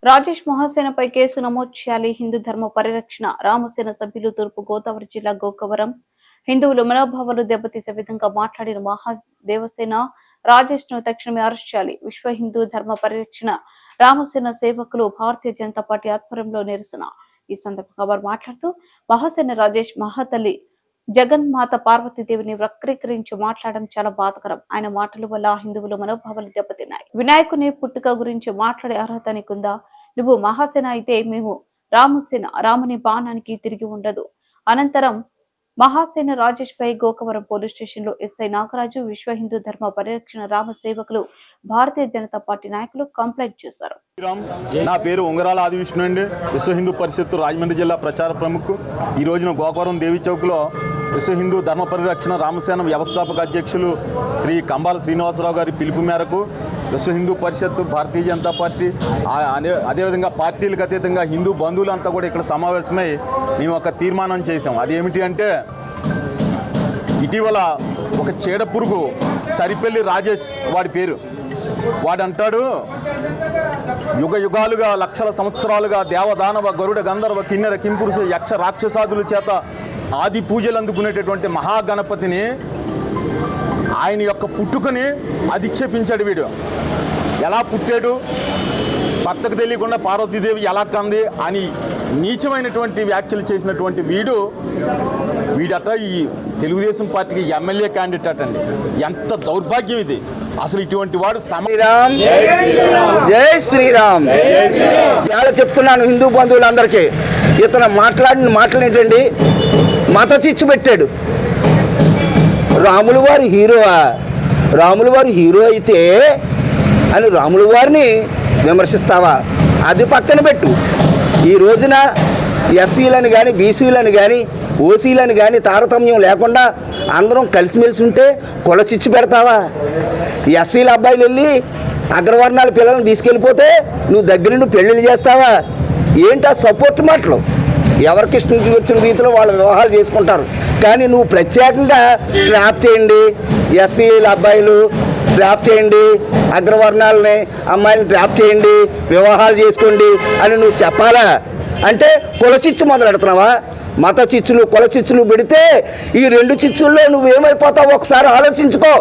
Rajesh మహాసేనపై case నమోదు చేయాలి. హిందూ ధర్మ పరిరక్షణ రామసేన సభ్యులు తూర్పు గోదావరి జిల్లా గోకవరం హిందువుల మనోభావాలు దెబ్బతీసే విధంగా మాట్లాడిన మహాదేవసేన రాజేష్ ను తక్షణమే అరెస్ట్ చేయాలి. విశ్వ హిందూ ధర్మ పరిరక్షణ రామసేన సేవకులు భారతీయ జనతా పార్టీ ఆధ్వర్యంలో నిరసన. ఈ సందర్భంగా వారు మాట్లాడుతూ మహాసేన రాజేష్ మహాతల్లి జగన్మాత పార్వతీదేవిని వక్రీకరించి మాట్లాడడం చాలా బాధకరం. ఆయన మాటల వల్ల హిందువుల మనోభావాలు దెబ్బతిన్నాయి. వినాయకుని పుట్టుక గురించి మాట్లాడే అర్హత నీకుందా? నువ్వు మహాసేన అయితే మేము రామసేన. రాముని బాణానికి తిరిగి ఉండదు. అనంతరం మహాసేన రాజేష్ పై గోకవరం పోలీస్ స్టేషన్ లో ఎస్ఐ నాగరాజు, విశ్వ హిందూ ధర్మ పరిరక్షణ రామ సేవకులు, భారతీయ జనతా పార్టీ నాయకులు కంప్లైంట్ చేశారు. నా పేరు ఉంగరాల ఆదివిష్ణు అండి. విశ్వ హిందూ పరిషత్ రాజమండ్రి జిల్లా ప్రచార ప్రముఖ. ఈ రోజున గోకవరం దేవి చౌక్ లో విశ్వ హిందూ ధర్మ పరిరక్షణ రామసేన వ్యవస్థాపక అధ్యక్షులు శ్రీ కంబాల శ్రీనివాసరావు గారి పిలుపు మేరకు విశ్వ హిందూ పరిషత్, భారతీయ జనతా పార్టీ, అదేవిధంగా పార్టీలకు అతీతంగా హిందూ బంధువులంతా కూడా ఇక్కడ సమావేశమై మేము ఒక తీర్మానం చేసాం. అదేమిటి అంటే, ఇటీవల ఒక చీడపురుగు సరిపల్లి రాజేష్ వాడి పేరు, వాడంటాడు యుగ యుగాలుగా లక్షల సంవత్సరాలుగా దేవదానవ గరుడ గంధర్వ కిన్నెర కింపురుష యక్ష రాక్షసాదుల చేత ఆది పూజలు అందుకునేటటువంటి మహాగణపతిని, ఆయన యొక్క పుట్టుకని అధిక్షేపించాడు. వీడు ఎలా పుట్టాడు, భర్తకు తెలియకుండా పార్వతీదేవి ఎలా కంది అని నీచమైనటువంటి వ్యాఖ్యలు చేసినటువంటి వీడట ఈ తెలుగుదేశం పార్టీకి ఎమ్మెల్యే క్యాండిడేట్ అండి. ఎంత దౌర్భాగ్యం ఇది! అసలు ఇటువంటి వాడు శ్రీరామ్ జై శ్రీరామ్ ఇలా చెప్తున్నాను హిందూ బంధువులందరికీ. ఇతను మాట్లాడిన మాటలు ఏంటండి, మత చిచ్చు పెట్టాడు. రాములు వారి హీరోవా? రాములు వారి హీరో అయితే అని రాములు వారిని విమర్శిస్తావా? అది పక్కన పెట్టు. ఈ రోజున ఎస్సీలను కానీ, బీసీలను కానీ, ఓసీలను కానీ తారతమ్యం లేకుండా అందరం కలిసిమెలిసి ఉంటే కొలచిచ్చి పెడతావా? ఎస్సీల అబ్బాయిలు వెళ్ళి అగ్రవర్ణాల పిల్లలను తీసుకెళ్ళిపోతే నువ్వు దగ్గరుండి పెళ్ళిళ్ళు చేస్తావా? ఏంటా సపోర్ట్ మాటలు? ఎవరికి ఇష్టం వచ్చిన రీతిలో వాళ్ళ వివాహాలు చేసుకుంటారు. కానీ నువ్వు ప్రత్యేకంగా ట్రాప్ చేయండి, ఎస్సీల అబ్బాయిలు ట్రాప్ చేయండి, అగ్రవర్ణాలని అమ్మాయిని ట్రాప్ చేయండి, వివాహాలు చేసుకోండి అని నువ్వు చెప్పాలా? అంటే కుల చిచ్చు మొదలెడుతున్నావా? మత చిచ్చులు, కుల చిచ్చులు పెడితే ఈ రెండు చిచ్చుల్లో నువ్వేమైపోతావు ఒకసారి ఆలోచించుకో.